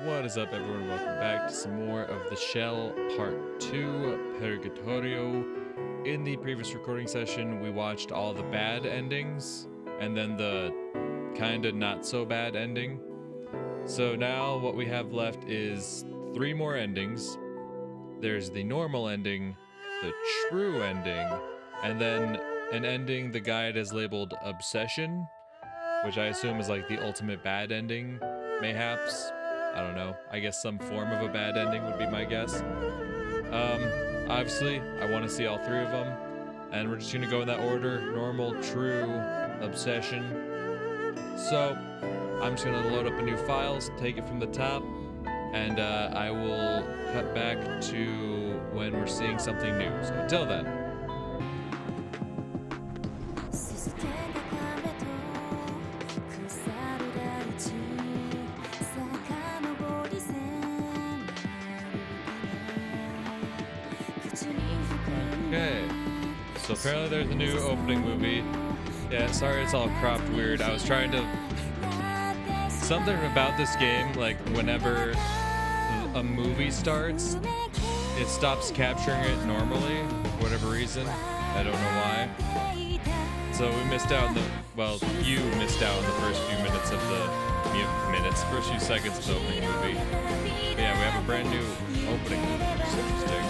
What is up, everyone? Welcome back to some more of The Shell Part 2, Purgatorio. In the previous recording session, we watched all the bad endings, and then the kinda not so bad ending. So now what we have left is 3 more endings. There's the normal ending, the true ending, and then an ending the guide has labeled Obsession, which I assume is like the ultimate bad ending, mayhaps. I don't know. I guess some form of a bad ending would be my guess. Obviously, I want to see all 3 of them, and we're just gonna go in that order: normal, true, obsession. So I'm just gonna load up a new file, take it from the top, and I will cut back to when we're seeing something new. So until then. Okay, so apparently there's a new opening movie. Yeah, sorry it's all cropped weird. I was trying to... Something about this game, like whenever a movie starts, it stops capturing it normally, for whatever reason. I don't know why. So we missed out on the... Well, you missed out on the first few minutes of the... First few seconds of the opening movie. But yeah, we have a brand new opening movie, which is interesting.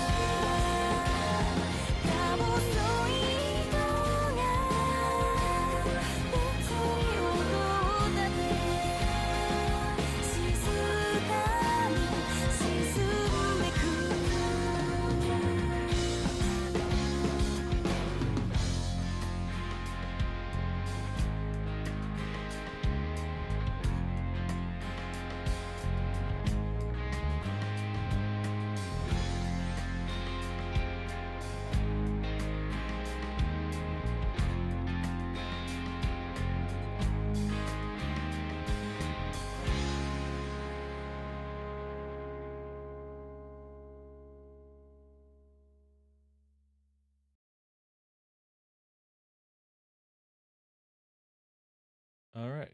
All right.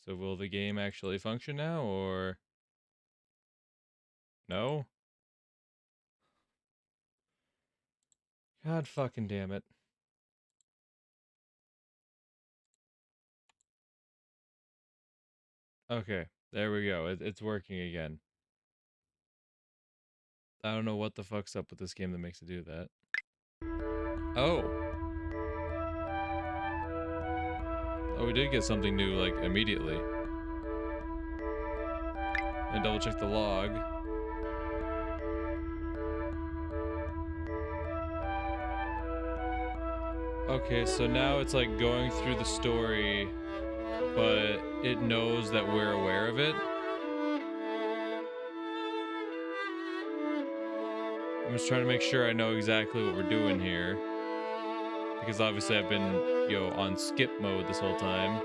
So will the game actually function now, or no? God fucking damn it. Okay, there we go. It's working again. I don't know what the fuck's up with this game that makes it do that. Oh. Oh, we did get something new, like, immediately. And double check the log. Okay, so now it's like going through the story, but it knows that we're aware of it. I'm just trying to make sure I know exactly what we're doing here, because obviously I've been, on skip mode this whole time.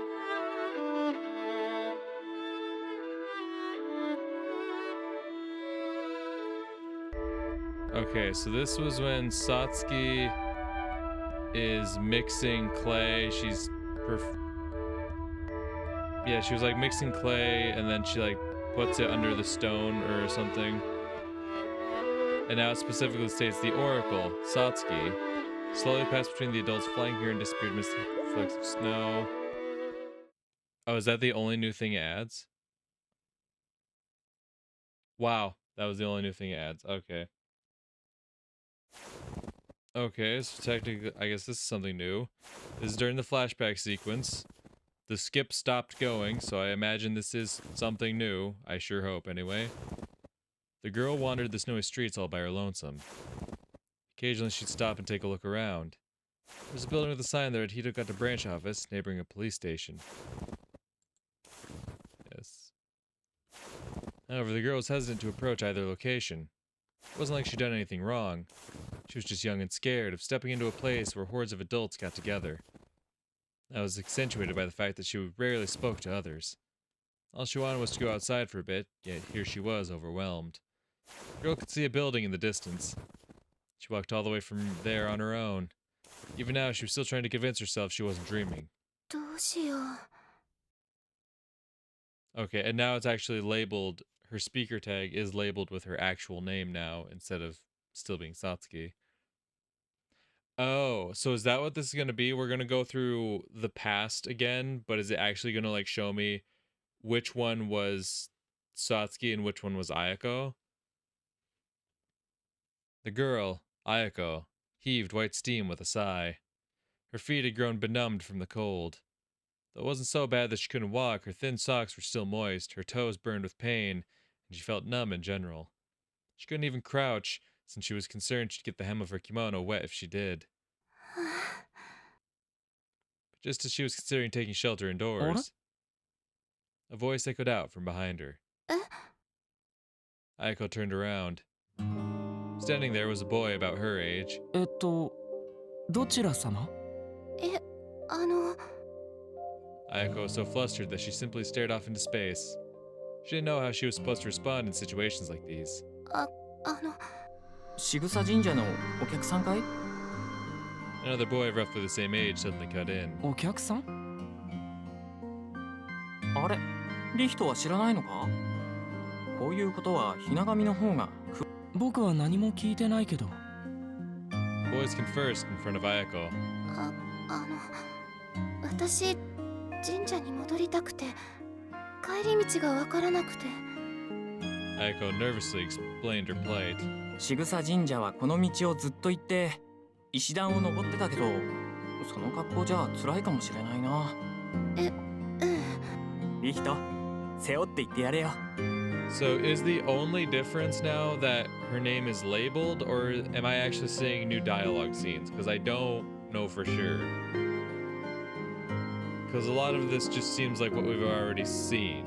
Okay, so this was when Satsuki is mixing clay. Yeah, she was like mixing clay, and then she like puts it under the stone or something. And now it specifically states the Oracle, Satsuki, slowly passed between the adults flying here and disappeared amidst flakes of snow. Oh, is that the only new thing it adds? Wow, that was the only new thing it adds. Okay. Okay, so technically, I guess this is something new. This is during the flashback sequence. The skip stopped going, so I imagine this is something new. I sure hope, anyway. The girl wandered the snowy streets all by her lonesome. Occasionally, she'd stop and take a look around. There's a building with a sign there at Hitogata branch office, neighboring a police station. Yes. However, the girl was hesitant to approach either location. It wasn't like she'd done anything wrong. She was just young and scared of stepping into a place where hordes of adults got together. That was accentuated by the fact that she rarely spoke to others. All she wanted was to go outside for a bit, yet here she was, overwhelmed. The girl could see a building in the distance. She walked all the way from there on her own. Even now, she was still trying to convince herself she wasn't dreaming. Okay, and now it's actually labeled, her speaker tag is labeled with her actual name now instead of still being Satsuki. Oh, so is that what this is going to be? We're going to go through the past again, but is it actually going to like show me which one was Satsuki and which one was Ayako? The girl, Ayako, heaved white steam with a sigh. Her feet had grown benumbed from the cold. Though it wasn't so bad that she couldn't walk, her thin socks were still moist, her toes burned with pain, and she felt numb in general. She couldn't even crouch, since she was concerned she'd get the hem of her kimono wet if she did. But just as she was considering taking shelter indoors, a voice echoed out from behind her. Ayako turned around. Standing there was a boy about her age. どちら様? Ayako was so flustered that she simply stared off into space. She didn't know how she was supposed to respond in situations like these. しぐさ神社のお客さんかい? Another boy of roughly the same age suddenly cut in. お客さん? あれ、リヒトは知らないのか? こういうことはひな神の方が。僕は何も聞いてないけど。Boys conversed in front of Ayako. 私、神社に戻りたくて、帰り道がわからなくて。Ayako nervously explained her plight. しぐさ神社はこの道をずっと行って石段を登ってたけど、その格好じゃ辛いかもしれないな。リヒト、背負って行ってやれよ。So is the only difference now that her name is labeled, or am I actually seeing new dialogue scenes? Because I don't know for sure. Because a lot of this just seems like what we've already seen.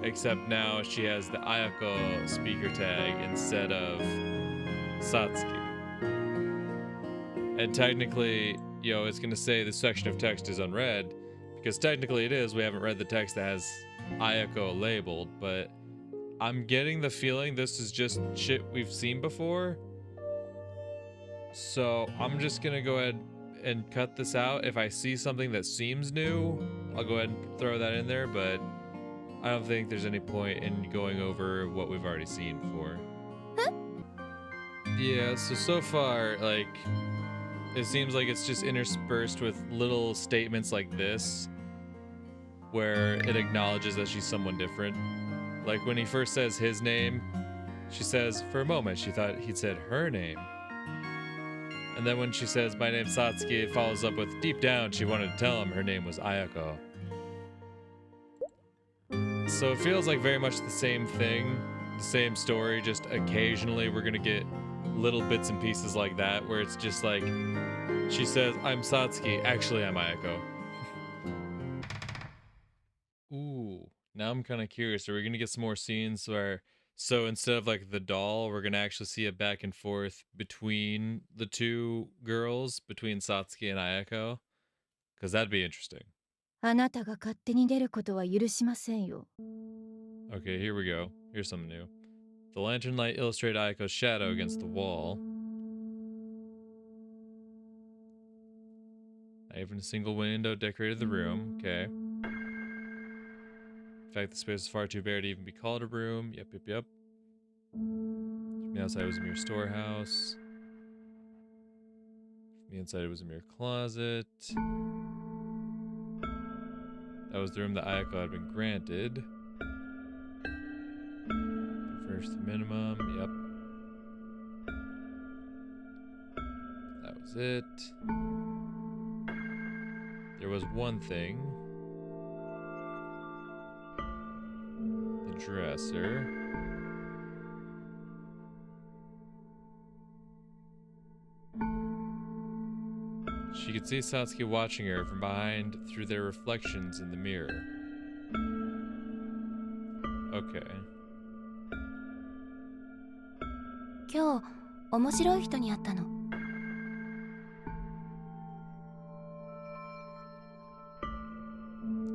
Except now she has the Ayako speaker tag instead of Satsuki. And technically, it's going to say this section of text is unread. Because technically it is. We haven't read the text that has Ayako labeled, but I'm getting the feeling this is just shit we've seen before. So I'm just gonna go ahead and cut this out. If I see something that seems new, I'll go ahead and throw that in there, but I don't think there's any point in going over what we've already seen before. Yeah, so far, like, it seems like it's just interspersed with little statements like this, where it acknowledges that she's someone different. Like when he first says his name, she says, for a moment, she thought he'd said her name. And then when she says, my name's Satsuki, it follows up with, deep down, she wanted to tell him her name was Ayako. So it feels like very much the same thing, the same story, just occasionally we're gonna get little bits and pieces like that, where it's just like, she says, I'm Satsuki, actually I'm Ayako. Ooh. Now I'm kind of curious. Are we going to get some more scenes where, so instead of like the doll, we're going to actually see a back and forth between the two girls, between Satsuki and Ayako? Because that'd be interesting. あなたが勝手に出ることは許しませんよ。 Okay, here we go. Here's something new. The lantern light illustrated Ayako's shadow against the wall. Not even a single window decorated the room. Okay. In fact, the space is far too bare to even be called a room. Yep. From the outside, it was a mere storehouse. From the inside, it was a mere closet. That was the room that Ayako had been granted. Furnished the minimum. Yep. That was it. There was one thing. The dresser. She could see Satsuki watching her from behind through their reflections in the mirror. Okay. 今日面白い人に会ったの。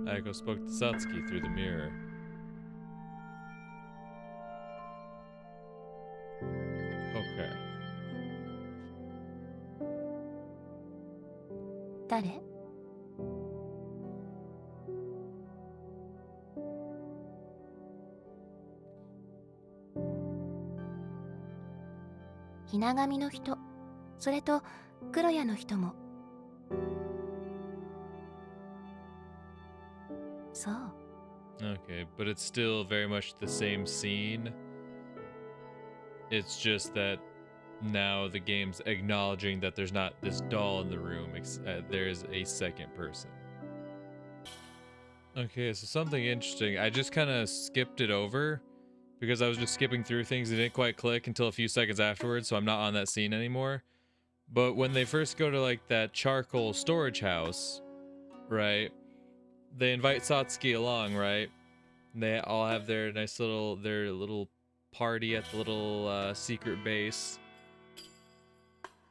Ayako spoke to Satsuki through the mirror. Okay. 誰？ひな神の人、それと黒屋の人も。そう。 Okay, but it's still very much the same scene. It's just that now the game's acknowledging that there's not this doll in the room. There's a second person. Okay, so something interesting. I just kind of skipped it over because I was just skipping through things. It didn't quite click until a few seconds afterwards, so I'm not on that scene anymore. But when they first go to like that charcoal storage house, right? They invite Satsuki along, right? And they all have their nice little party at the little secret base.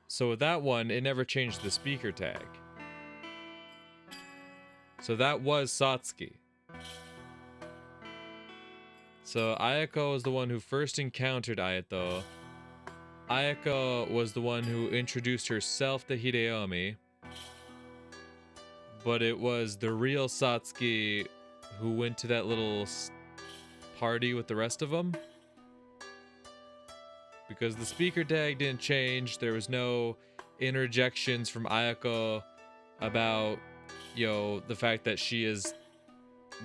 So with that one, it never changed the speaker tag. So that was Satsuki. So Ayako was the one who first encountered Ayato. Ayako was the one who introduced herself to Hideyomi. But it was the real Satsuki who went to that little party with the rest of them. Because the speaker tag didn't change. There was no interjections from Ayako about, the fact that she is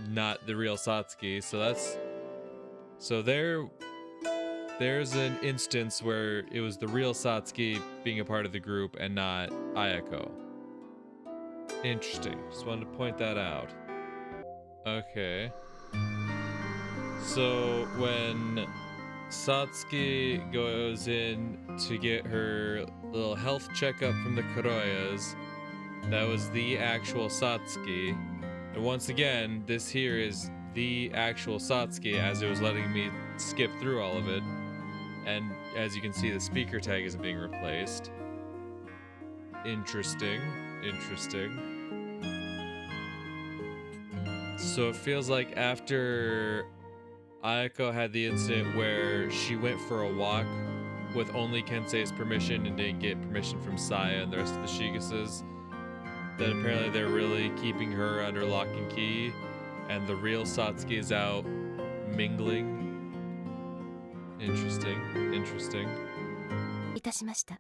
not the real Satsuki. So there's an instance where it was the real Satsuki being a part of the group and not Ayako. Interesting. Just wanted to point that out. Okay. So when Satsuki goes in to get her little health checkup from the Kuroyas, that was the actual Satsuki. And once again, this here is the actual Satsuki, as it was letting me skip through all of it. And as you can see, the speaker tag isn't being replaced. Interesting. So it feels like after Ayako had the incident where she went for a walk with only Kensei's permission and didn't get permission from Saya and the rest of the Shigasas, that apparently they're really keeping her under lock and key, and the real Satsuki is out mingling. Interesting. いたしました。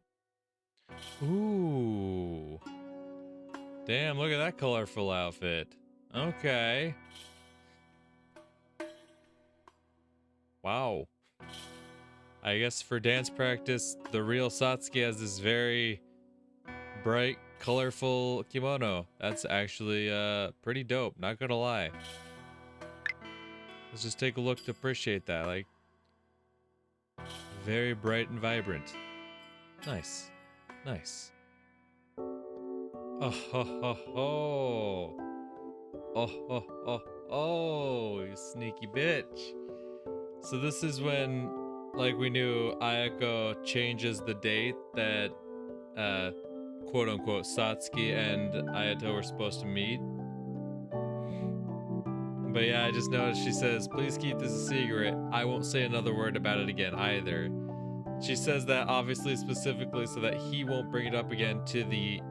Ooh. Damn, look at that colorful outfit. Okay. Wow. I guess for dance practice, the real Satsuki has this very bright, colorful kimono. That's actually pretty dope, not gonna lie. Let's just take a look to appreciate that. Like, very bright and vibrant. Nice. Oh ho ho ho. Oh, you sneaky bitch. So this is when, like we knew, Ayako changes the date that quote unquote Satsuki and Ayato were supposed to meet. But yeah, I just noticed she says, please keep this a secret. I won't say another word about it again either. She says that obviously specifically so that he won't bring it up again to the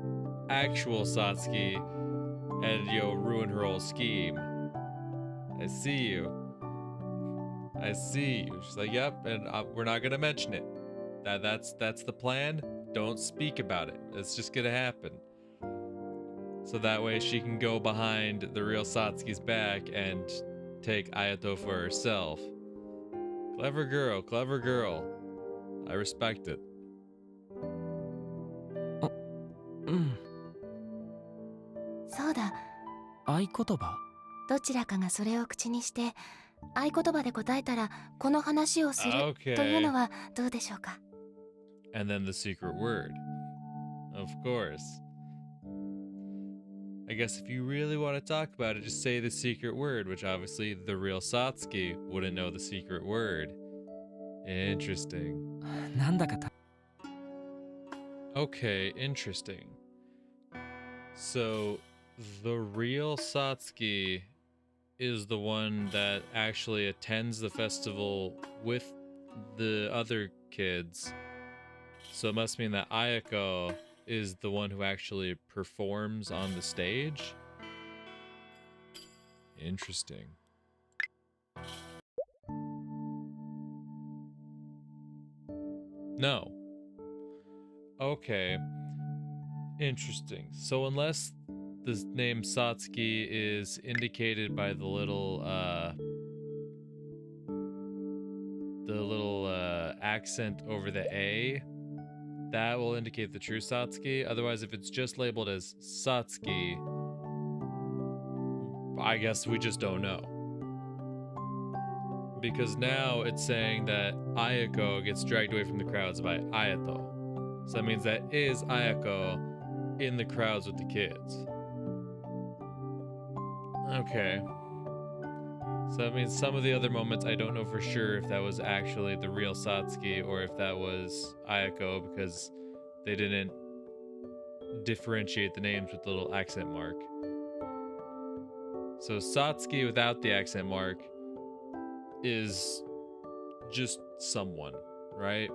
actual Satsuki and, ruin her whole scheme. I see you. She's like, yep, and we're not gonna mention it. That's the plan. Don't speak about it. It's just gonna happen. So that way she can go behind the real Satsuki's back and take Ayato for herself. Clever girl. I respect it. そうだ。合言葉？どちらかがそれを口にして合言葉で答えたらこの話をする Okay. というのはどうでしょうか。 And then the secret word. Of course. I guess if you really want to talk about it, just say the secret word, which obviously the real Satsuki wouldn't know the secret word. Interesting. なんだかた Okay, interesting. So, the real Satsuki is the one that actually attends the festival with the other kids. So it must mean that Ayako is the one who actually performs on the stage. Interesting. No. Okay. Interesting. So unless the name Satsuki is indicated by the little accent over the A, that will indicate the true Satsuki. Otherwise, if it's just labeled as Satsuki, I guess we just don't know. Because now it's saying that Ayako gets dragged away from the crowds by Ayato. So that means that is Ayako in the crowds with the kids. Okay. So that means some of the other moments I don't know for sure if that was actually the real Satsuki or if that was Ayako because they didn't differentiate the names with the little accent mark. So Satsuki without the accent mark is just someone, right?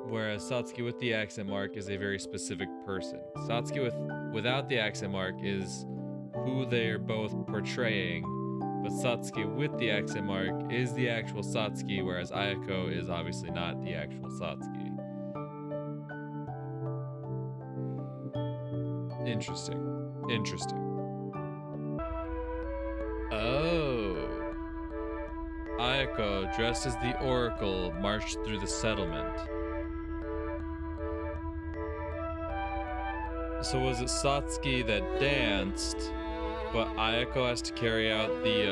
Whereas Satsuki with the accent mark is a very specific person. Satsuki without the accent mark is who they are both portraying, but Satsuki with the accent mark is the actual Satsuki, whereas Ayako is obviously not the actual Satsuki. Interesting. Interesting. Oh. Ayako, dressed as the Oracle, marched through the settlement. So was it Satsuki that danced, but Ayako has to carry out the,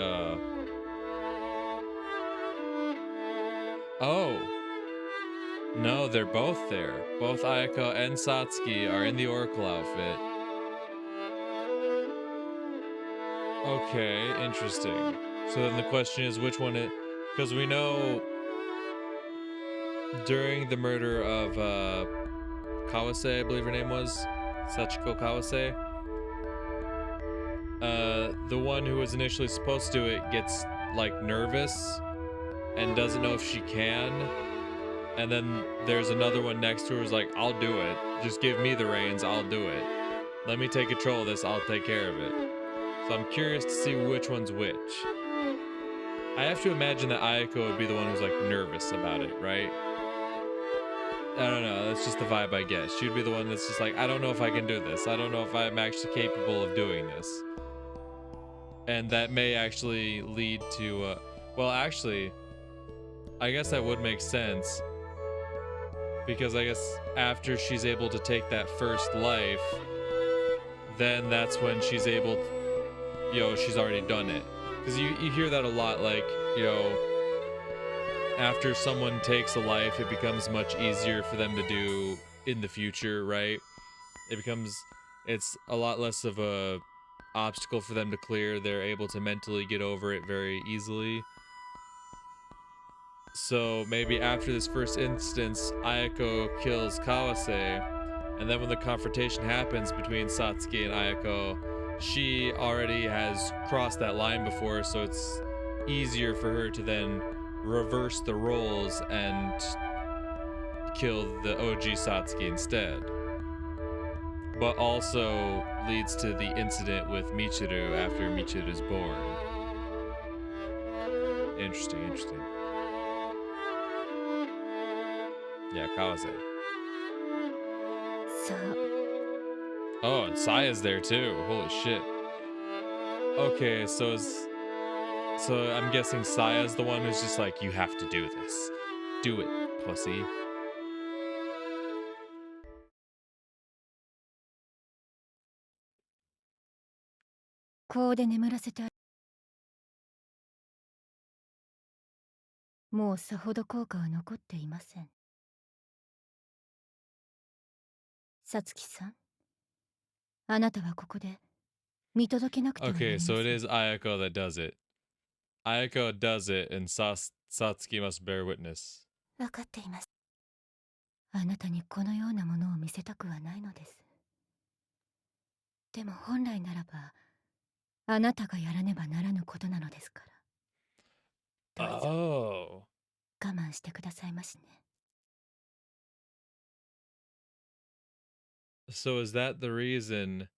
Oh. No, they're both there. Both Ayako and Satsuki are in the Oracle outfit. Okay, interesting. So then the question is which one it... Because we know during the murder of Kawase, I believe her name was, Sachiko Kawase, the one who was initially supposed to do it gets like nervous and doesn't know if she can. And then there's another one next to her who's like, I'll do it. Just give me the reins, I'll do it. Let me take control of this, I'll take care of it. So I'm curious to see which one's which. I have to imagine that Ayako would be the one who's like nervous about it, right? I don't know, that's just the vibe I get. She'd be the one that's just like, I don't know if I can do this. I don't know if I'm actually capable of doing this. And that may actually lead to, well, actually, I guess that would make sense. Because I guess after she's able to take that first life, then that's when she's able to, she's already done it. Because you hear that a lot, like, after someone takes a life, it becomes much easier for them to do in the future, right? It's a lot less of a obstacle for them to clear. They're able to mentally get over it very easily. So maybe after this first instance, Ayako kills Kawase, and then when the confrontation happens between Satsuki and Ayako, she already has crossed that line before, so it's easier for her to then reverse the roles and kill the OG Satsuki instead. But also leads to the incident with Michiru after Michiru is born. Interesting, interesting. Yeah, Kawase. So, oh, and Saya's there too. Holy shit. Okay, so I'm guessing Saya's the one who's just like, you have to do this. Do it, pussy.こうで眠らせてもうさほど効果は残っていません。さつきさん、あなたはここで見届けなくてはなり Okay, ません。 so it is Ayako that does it. Ayako does it, and Satsuki must bear witness. 分かっています。あなたにこのようなものを見せたくはないのです。でも本来ならば、あなたがやらねばならぬことなのですから。どうぞ Oh. 我慢してくださいましね。 So is that the reason?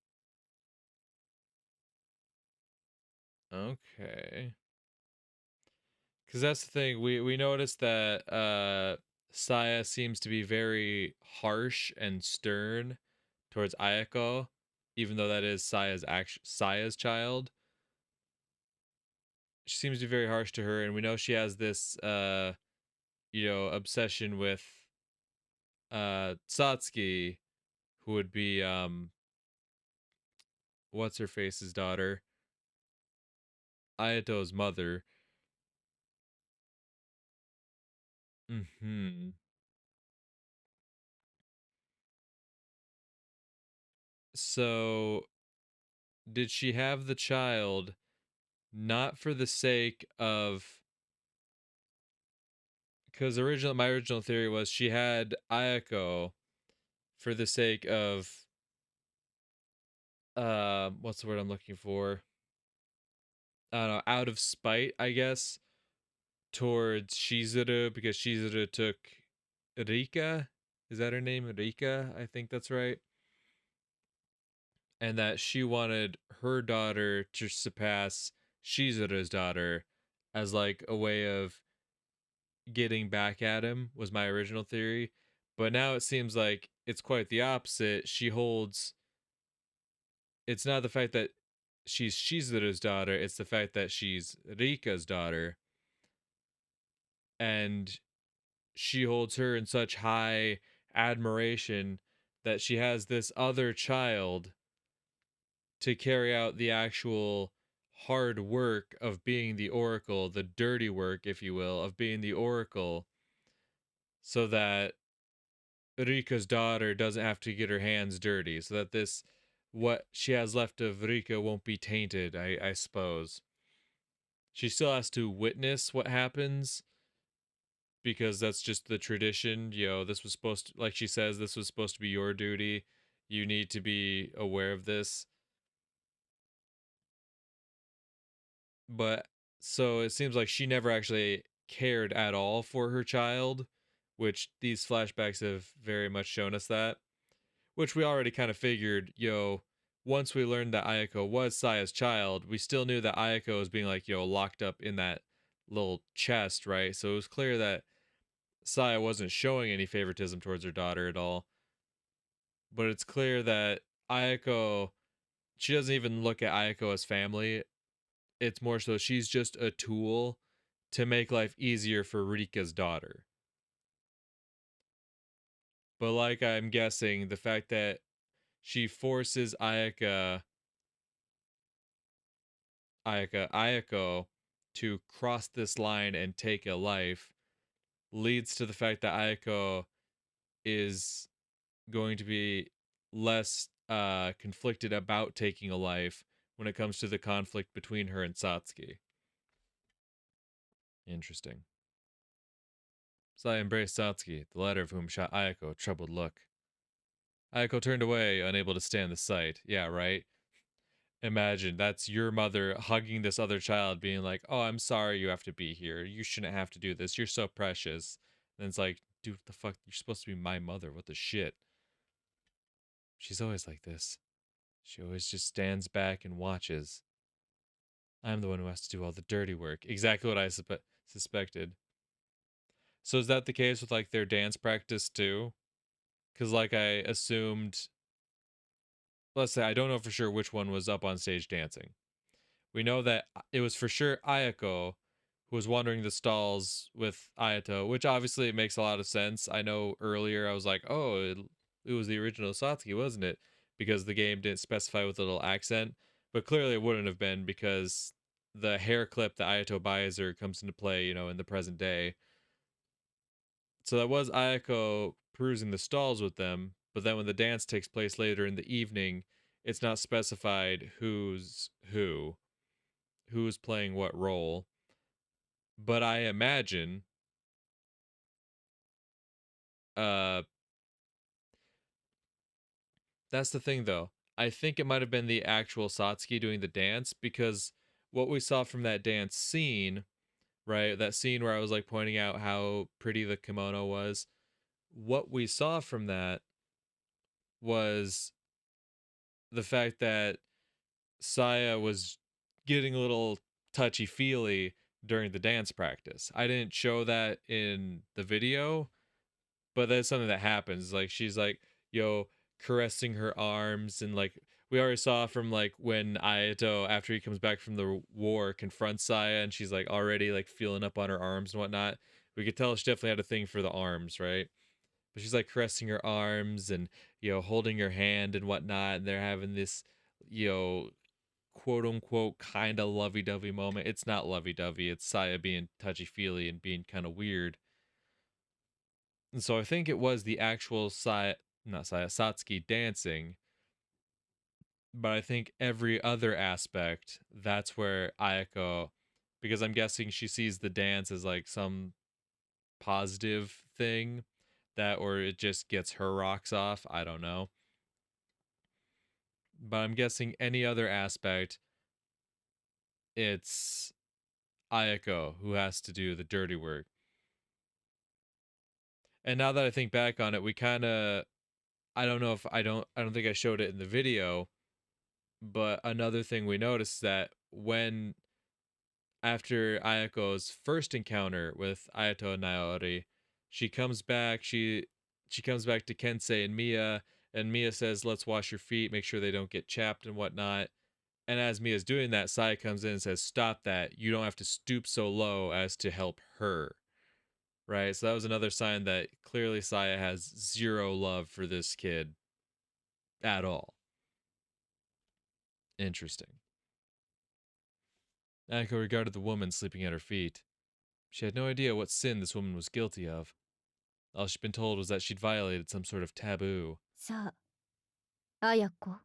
Okay. Because that's the thing. We noticed that Saya seems to be very harsh and stern towards Ayako, even though that is Saya's child. She seems to be very harsh to her, and we know she has this obsession with Satsuki, who would be what's her face's daughter, Ayato's mother. Hmm. So, did she have the child not for the sake of? Because my original theory was she had Ayako for the sake of what's the word I'm looking for? I don't know, out of spite, I guess, towards Shizuru, because Shizuru took Rika. Is that her name? Rika, I think that's right. And that she wanted her daughter to surpass Shizuru's daughter as like a way of getting back at him, was my original theory. But now it seems like it's quite the opposite. It's not the fact that she's Shizuru's daughter, it's the fact that she's Rika's daughter. And she holds her in such high admiration that she has this other child to carry out the actual hard work of being the oracle, the dirty work, if you will, of being the oracle, so that Rika's daughter doesn't have to get her hands dirty, so that what she has left of Rika won't be tainted, I suppose. She still has to witness what happens, because that's just the tradition. This was supposed to, like she says, this was supposed to be your duty. You need to be aware of this. But so it seems like she never actually cared at all for her child, which these flashbacks have very much shown us that, which we already kind of figured. Once we learned that Ayako was Saya's child, we still knew that Ayako was being like, locked up in that little chest, right? So it was clear that Saya wasn't showing any favoritism towards her daughter at all. But it's clear that Ayako, she doesn't even look at Ayako as family. It's more so she's just a tool to make life easier for Rika's daughter. But like I'm guessing, the fact that she forces Ayako to cross this line and take a life leads to the fact that Ayako is going to be less conflicted about taking a life when it comes to the conflict between her and Satsuki. Interesting. Saya embraced Satsuki, the latter of whom shot Ayako a troubled look. Ayako turned away, unable to stand the sight. Yeah, right? Imagine that's your mother hugging this other child, being like, "Oh, I'm sorry you have to be here. You shouldn't have to do this. You're so precious." And it's like, dude, what the fuck? You're supposed to be my mother. What the shit? She's always like this. She always just stands back and watches. I'm the one who has to do all the dirty work. Exactly what I suspected. So is that the case with like their dance practice too? Because like I assumed, let's say I don't know for sure which one was up on stage dancing. We know that it was for sure Ayako who was wandering the stalls with Ayato, which obviously makes a lot of sense. I know earlier I was like, oh, it was the original Satsuki, wasn't it? Because the game didn't specify with a little accent, but clearly it wouldn't have been, because the hair clip that Ayato buys her comes into play, in the present day. So that was Ayako perusing the stalls with them, but then when the dance takes place later in the evening, it's not specified who's playing what role. But I imagine uh that's the thing though. I think it might have been the actual Satsuki doing the dance, because what we saw from that dance scene, right? That scene where I was like pointing out how pretty the kimono was. What we saw from that was the fact that Saya was getting a little touchy feely during the dance practice. I didn't show that in the video, but that's something that happens. Like she's like, yo, caressing her arms, and like we already saw from like when Ayato, after he comes back from the war, confronts Saya, and she's like already like feeling up on her arms and whatnot. We could tell she definitely had a thing for the arms, right? But she's like caressing her arms and holding her hand and whatnot, and they're having this you know quote unquote kind of lovey dovey moment. It's not lovey dovey. It's Saya being touchy feely and being kind of weird. And so I think it was the actual not Saya, Satsuki dancing, but I think every other aspect, that's where Ayako, because I'm guessing she sees the dance as like some positive thing that, or it just gets her rocks off. I don't know. But I'm guessing any other aspect, it's Ayako who has to do the dirty work. And now that I think back on it, we kind of, I don't know if I don't think I showed it in the video, but another thing we noticed is that when after Ayako's first encounter with Ayato and Naori, she comes back, she comes back to Kensei and Mia says, "Let's wash your feet, make sure they don't get chapped and whatnot." And as Mia's doing that, Sai comes in and says, "Stop that. You don't have to stoop so low as to help her." Right? So that was another sign that clearly Saya has zero love for this kid at all. Interesting. Nanako regarded the woman sleeping at her feet. She had no idea what sin this woman was guilty of. All she'd been told was that she'd violated some sort of taboo. さあ、綾子。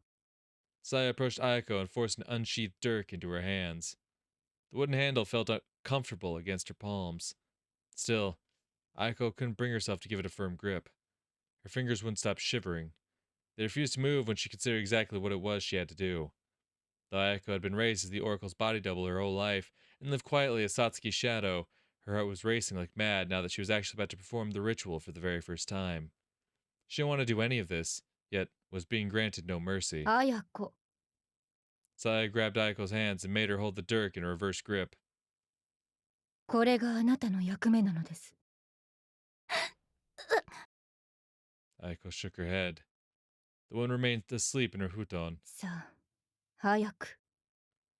Saya approached Ayako and forced an unsheathed dirk into her hands. The wooden handle felt uncomfortable against her palms. Still, Ayako couldn't bring herself to give it a firm grip. Her fingers wouldn't stop shivering. They refused to move when she considered exactly what it was she had to do. Though Ayako had been raised as the Oracle's body double her whole life and lived quietly as Satsuki's shadow, her heart was racing like mad now that she was actually about to perform the ritual for the very first time. She didn't want to do any of this, yet was being granted no mercy. 綾子。 Saya grabbed Ayako's hands and made her hold the dirk in a reverse grip. これがあなたの役目なのです。 Ayako shook her head. The woman remained asleep in her futon. さあ、早く。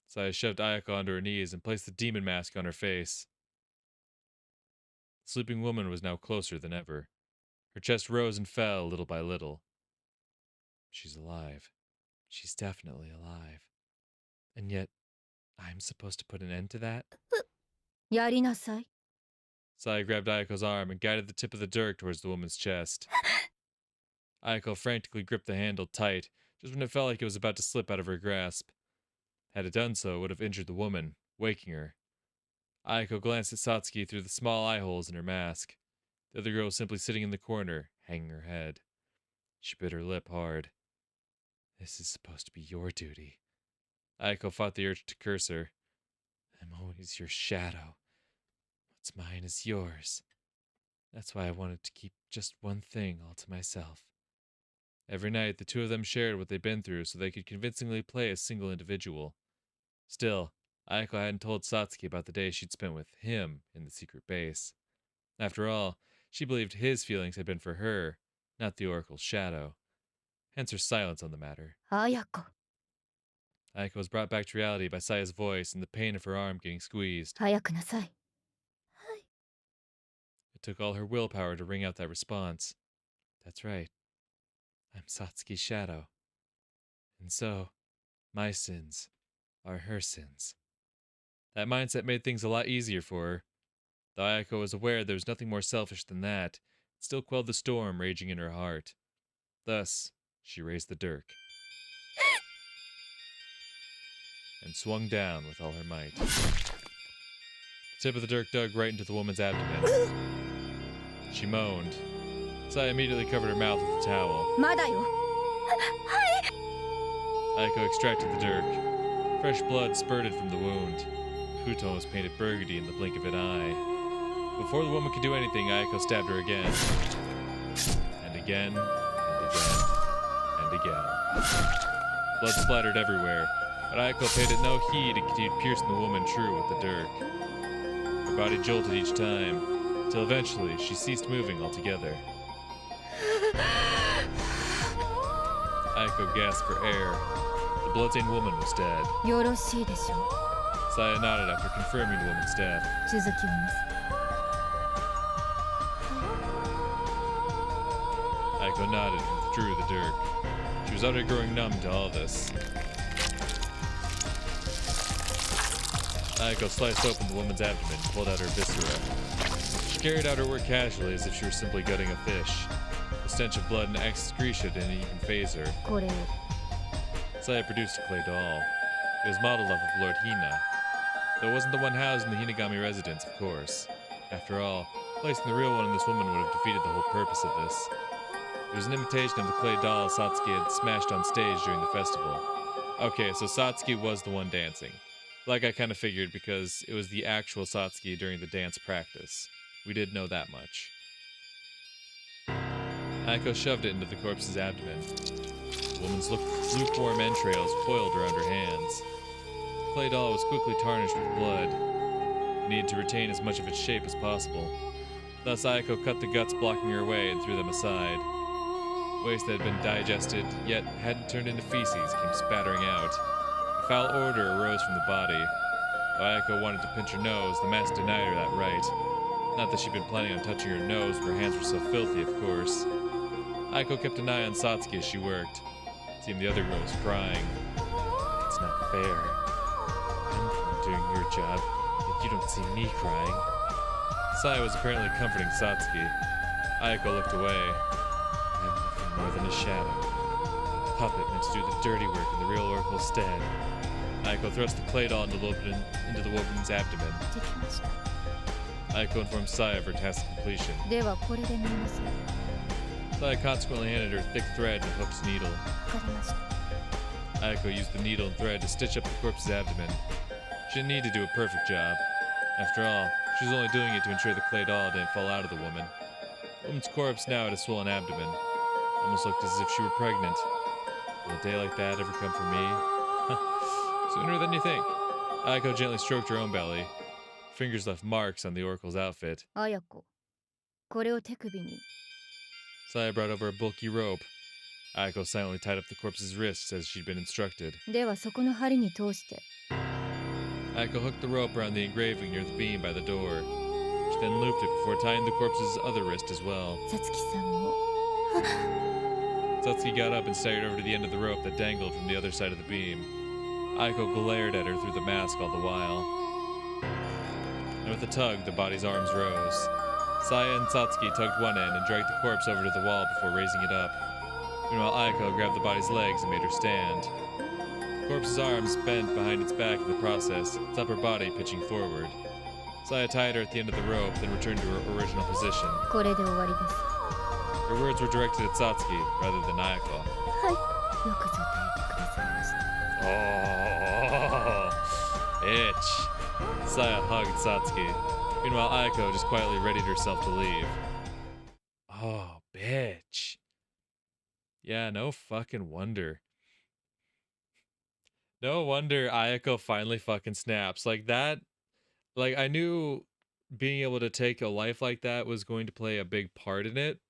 Saya shoved Ayako onto her knees and placed the demon mask on her face. The sleeping woman was now closer than ever. Her chest rose and fell little by little. She's alive. She's definitely alive. And yet, I'm supposed to put an end to that? やりなさい。 Saya grabbed Ayako's arm and guided the tip of the dirk towards the woman's chest. Ayako frantically gripped the handle tight, just when it felt like it was about to slip out of her grasp. Had it done so, it would have injured the woman, waking her. Ayako glanced at Satsuki through the small eye holes in her mask. The other girl was simply sitting in the corner, hanging her head. She bit her lip hard. This is supposed to be your duty. Ayako fought the urge to curse her. I'm always your shadow. What's mine is yours. That's why I wanted to keep just one thing all to myself. Every night, the two of them shared what they'd been through so they could convincingly play a single individual. Still, Ayako hadn't told Satsuki about the day she'd spent with him in the secret base. After all, she believed his feelings had been for her, not the Oracle's shadow. Hence her silence on the matter. 綾子。 Ayako was brought back to reality by Saya's voice and the pain of her arm getting squeezed. 早くなさい。 It took all her willpower to wring out that response. That's right. I'm Satsuki's shadow. And so, my sins are her sins. That mindset made things a lot easier for her. Though Ayako was aware there was nothing more selfish than that, it still quelled the storm raging in her heart. Thus, she raised the dirk and swung down with all her might. The tip of the dirk dug right into the woman's abdomen. She moaned. Saya immediately covered her mouth with a towel. まだよ。 Ayako extracted the dirk. Fresh blood spurted from the wound. Futon was painted burgundy in the blink of an eye. Before the woman could do anything, Ayako stabbed her again. And again, and again, and again. Blood splattered everywhere, but Ayako paid it no heed and continued piercing the woman true with the dirk. body jolted each time, till eventually she ceased moving altogether. Aiko gasped for air. The bloodstained woman was dead. よろしいでしょう。 Saya nodded after confirming the woman's death. 続きをなす。 Aiko nodded and withdrew the dirk. She was already growing numb to all this. Aiko sliced open the woman's abdomen and pulled out her viscera. She carried out her work casually as if she were simply gutting a fish. The stench of blood and excretion didn't even faze her. これを。 Saya produced a clay doll. It was modeled off of Lord Hina. Though it wasn't the one housed in the Hinagami residence, of course. After all, placing the real one in this woman would have defeated the whole purpose of this. It was an imitation of the clay doll Satsuki had smashed on stage during the festival. Okay, so Satsuki was the one dancing. Like I kind of figured, because it was the actual Satsuki during the dance practice. We did know that much. Aiko shoved it into the corpse's abdomen. The woman's lukewarm entrails coiled around her hands. The clay doll was quickly tarnished with blood. It needed to retain as much of its shape as possible. Thus Aiko cut the guts blocking her way and threw them aside. Waste that had been digested, yet hadn't turned into feces, came spattering out. A foul odor arose from the body. Though Aiko wanted to pinch her nose, the mask denied her that right. Not that she'd been planning on touching her nose, but her hands were so filthy, of course. Aiko kept an eye on Satsuki as she worked. It seemed the other girl was crying. It's not fair. I'm doing your job, yet you don't see me crying. Saya was apparently comforting Satsuki. Aiko looked away. I'm nothing more than a shadow. A puppet meant to do the dirty work in the real oracle's stead. Aiko thrust the clay doll into the woman's abdomen. できました。 Aiko informed Saya of her task completion. ではこれで見えます。 Saya consequently handed her thick thread and a hooked needle. わかりました。 Aiko used the needle and thread to stitch up the corpse's abdomen. She didn't need to do a perfect job. After all, she was only doing it to ensure the clay doll didn't fall out of the woman. The woman's corpse now had a swollen abdomen. Almost looked as if she were pregnant. Will a day like that ever come for me? Sooner than you think. Aiko gently stroked her own belly. Fingers left marks on the oracle's outfit. 綾子、これを手首に。 Saya brought over a bulky rope. Aiko silently tied up the corpse's wrists as she'd been instructed. ではそこの針に通して。 Aiko hooked the rope around the engraving near the beam by the door. She then looped it before tying the corpse's other wrist as well. さつきさんも。 Satsuki got up and staggered over to the end of the rope that dangled from the other side of the beam. Aiko glared at her through the mask all the while. And with a tug, the body's arms rose. Saya and Satsuki tugged one end and dragged the corpse over to the wall before raising it up. Meanwhile, Aiko grabbed the body's legs and made her stand. The corpse's arms bent behind its back in the process, its upper body pitching forward. Saya tied her at the end of the rope, then returned to her original position. これで終わりです。 Her words were directed at Satsuki rather than Ayako. はい。よくぞ耐えてくださいました。 Oh, itch. Saya hugged Satsuki. Meanwhile, Ayako just quietly readied herself to leave. Oh, bitch. Yeah, no fucking wonder. No wonder Ayako finally fucking snaps. Like that, like I knew being able to take a life like that was going to play a big part in it.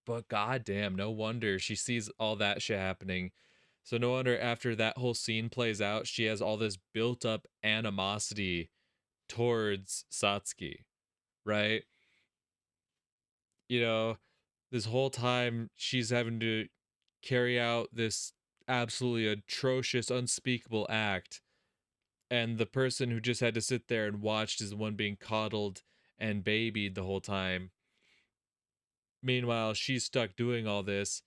But goddamn, no wonder she sees all that shit happening. So no wonder after that whole scene plays out, she has all this built up animosity towards Satsuki, right? You know, this whole time she's having to carry out this absolutely atrocious, unspeakable act. And the person who just had to sit there and watched is the one being coddled and babied the whole time. Meanwhile, she's stuck doing all this,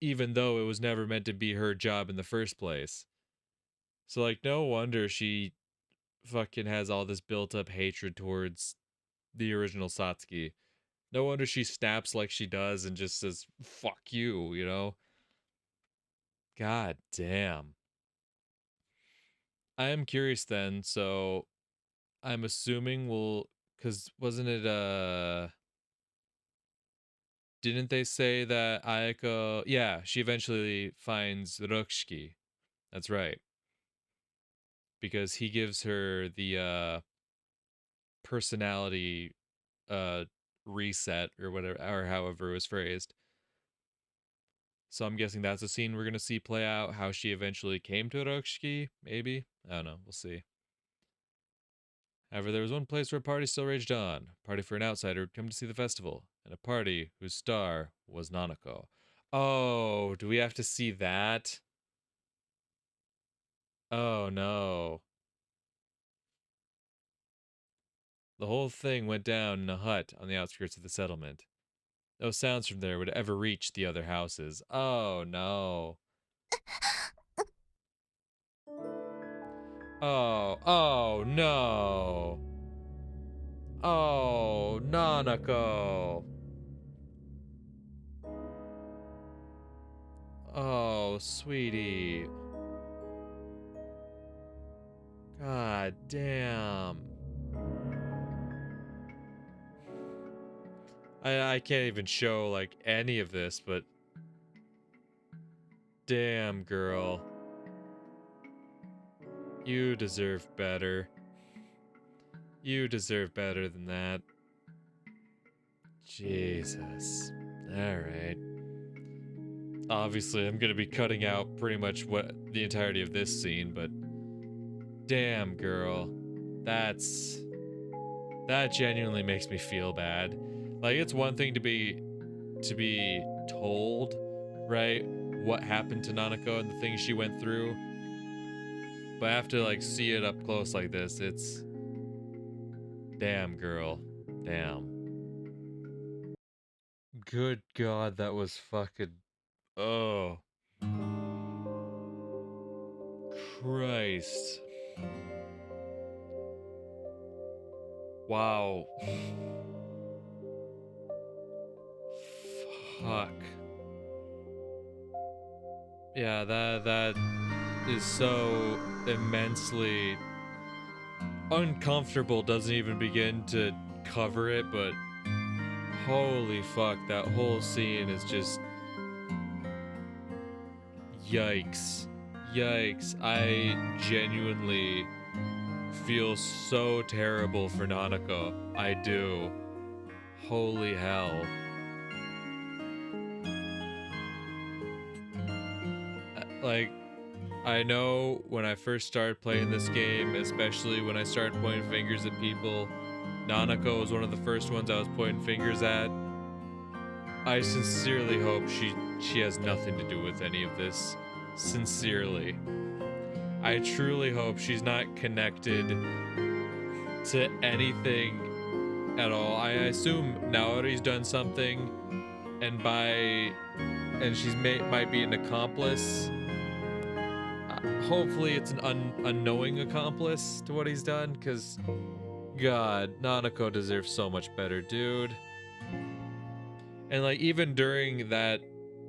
even though it was never meant to be her job in the first place. So, like, no wonder she fucking has all this built up hatred towards the original Satsuki. No wonder she snaps like she does and just says, fuck you, you know? God damn. I am curious then, so I'm assuming we'll, because wasn't it, didn't they say that Ayako, yeah, she eventually finds Rokshiki. That's right. Because he gives her the personality reset or whatever, or however it was phrased. So I'm guessing that's a scene we're gonna see play out, how she eventually came to Orochiki, maybe? I don't know, we'll see. However, there was one place where a party still raged on. A party for an outsider who'd come to see the festival, and a party whose star was Nanako. Oh, do we have to see that? Oh no. The whole thing went down in a hut on the outskirts of the settlement. No sounds from there would ever reach the other houses. Oh no. Oh no. Oh, Nanako. Oh, sweetie. God damn. I can't even show like any of this, but damn, girl. You deserve better. You deserve better than that. Jesus. Alright. Obviously, I'm gonna be cutting out pretty much what the entirety of this scene, but damn, girl. That genuinely makes me feel bad. Like, it's one thing to be told, right, what happened to Nanako and the things she went through, but I have to like see it up close like this. It's damn, girl. Damn. Good God, that was fucking, oh Christ. Wow. Fuck. Yeah, that is so immensely uncomfortable, doesn't even begin to cover it, but holy fuck, that whole scene is just yikes. Yikes. I genuinely feel so terrible for Nanako. I do. Holy hell. Like, I know when I first started playing this game, especially when I started pointing fingers at people, Nanako was one of the first ones I was pointing fingers at. I sincerely hope she has nothing to do with any of this. Sincerely. I truly hope she's not connected to anything at all. I assume Naori's done something, and she's might be an accomplice. Hopefully it's an unknowing accomplice to what he's done, because God, Nanako deserves so much better, dude. And like, even during that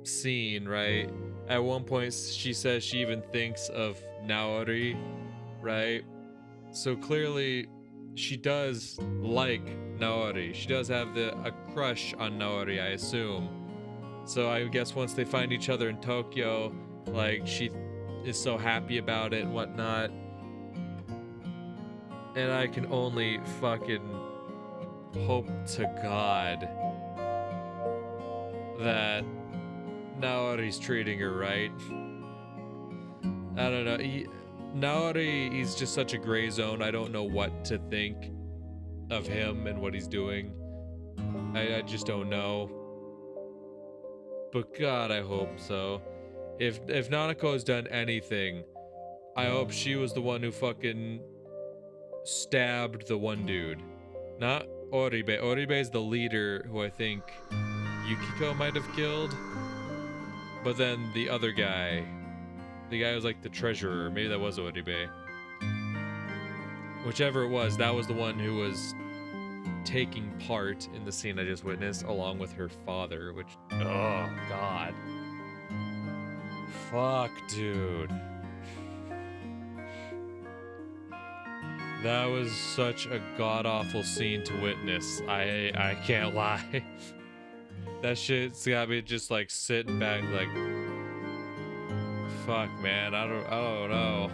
scene, right, at one point she says she even thinks of Naori, right? So clearly she does like Naori. She does have a crush on Naori, I assume. So I guess once they find each other in Tokyo, like, she is so happy about it and whatnot. And I can only fucking hope to God that Naori's treating her right. I don't know. Naori, he's just such a gray zone. I don't know what to think of him and what he's doing. I just don't know. But God, I hope so. If Nanako has done anything, I hope she was the one who fucking stabbed the one dude. Not Oribe. Oribe is the leader who I think Yukiko might have killed. But then the other guy, the guy who was like the treasurer, maybe that was Oribe. Whichever it was, that was the one who was taking part in the scene I just witnessed, along with her father, which, oh God. Fuck, dude. That was such a god-awful scene to witness. I can't lie. That shit's got me just like sitting back like, fuck, man, I don't know.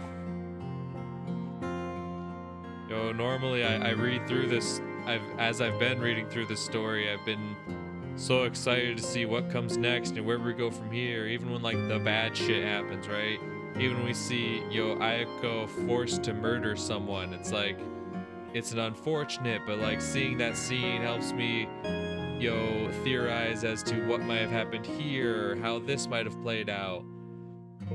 So normally I read through this, as I've been reading through this story, I've been so excited to see what comes next and where we go from here, even when like the bad shit happens, right? Even when we see Ayako forced to murder someone, it's like, it's an unfortunate, but like seeing that scene helps me theorize as to what might have happened here, or how this might have played out.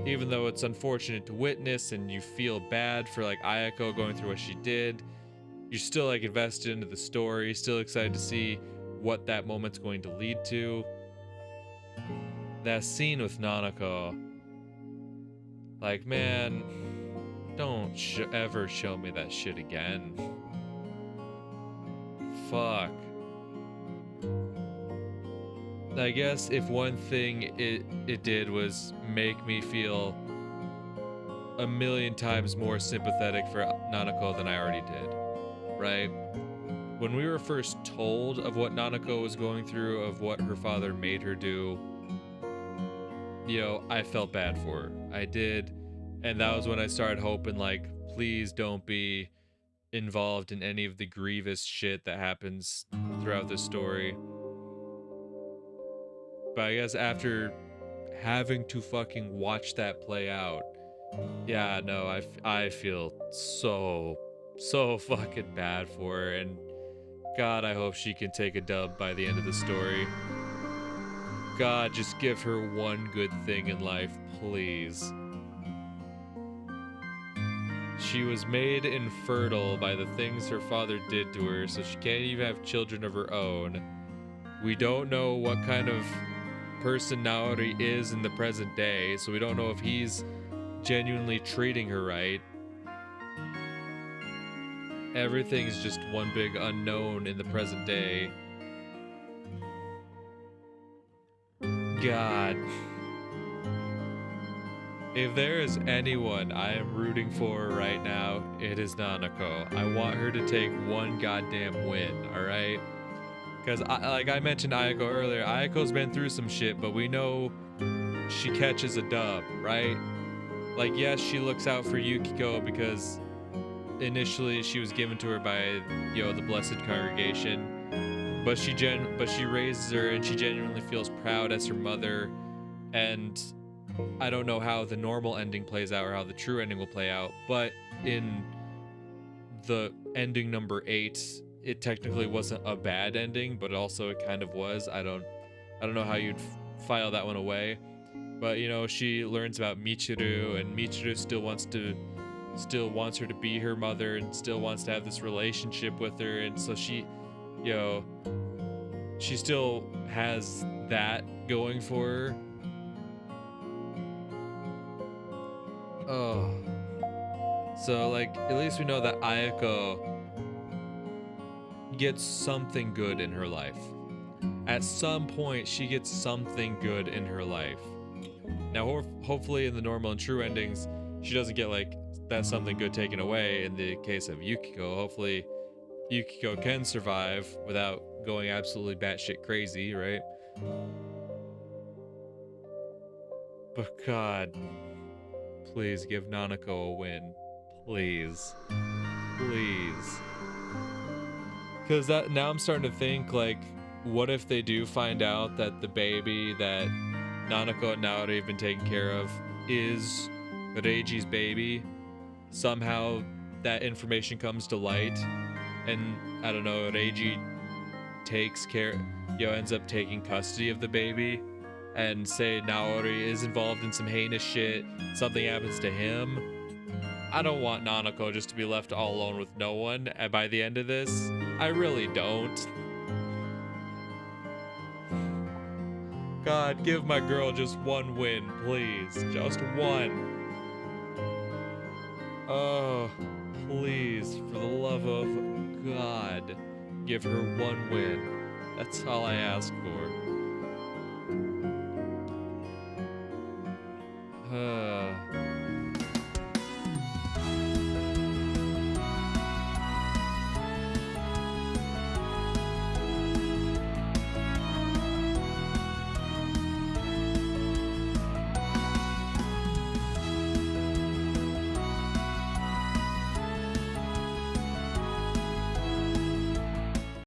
Even though it's unfortunate to witness and you feel bad for like Ayako going through what she did, you're still like invested into the story, still excited to see what that moment's going to lead to. That scene with Nanako, like, man, don't ever show me that shit again. Fuck. I guess if one thing it did was make me feel a million times more sympathetic for Nanako than I already did, right? When we were first told of what Nanako was going through, of what her father made her do, I felt bad for her. I did, and that was when I started hoping, like, please don't be involved in any of the grievous shit that happens throughout this story. But I guess after having to fucking watch that play out, yeah, no, I feel so fucking bad for her, and God, I hope she can take a dub by the end of the story. God, just give her one good thing in life, please. She was made infertile by the things her father did to her, so she can't even have children of her own. We don't know what kind of person Naori is in the present day, so we don't know if he's genuinely treating her right. Everything's just one big unknown in the present day. God. If there is anyone I am rooting for right now, it is Nanako. I want her to take one goddamn win, alright? Because, like I mentioned Ayako earlier, Ayako's been through some shit, but we know she catches a dub, right? Like, yes, she looks out for Yukiko because initially she was given to her by, the Blessed Congregation, but she raises her and she genuinely feels proud as her mother. And I don't know how the normal ending plays out or how the true ending will play out, but in the ending number 8, it technically wasn't a bad ending, but also it kind of was. I don't know how you'd file that one away, but she learns about Michiru, and Michiru still wants her to be her mother and still wants to have this relationship with her, and so she still has that going for her. Oh. So, like, at least we know that Ayako gets something good in her life. At some point, she gets something good in her life. Now, hopefully in the normal and true endings, she doesn't get, like, that something good taken away. In the case of Yukiko, hopefully Yukiko can survive without going absolutely batshit crazy, right? But God, please give Nanako a win. Please. Please. Because now I'm starting to think, like, what if they do find out that the baby that Nanako and Naori have been taking care of is Reiji's baby? Somehow that information comes to light, and I don't know, Reiji ends up taking custody of the baby, and say Naori is involved in some heinous shit, something happens to him. I don't want Nanako just to be left all alone with no one by the end of this. I really don't. God, give my girl just one win, please. Just one. Oh, please, for the love of God, give her one win. That's all I ask for.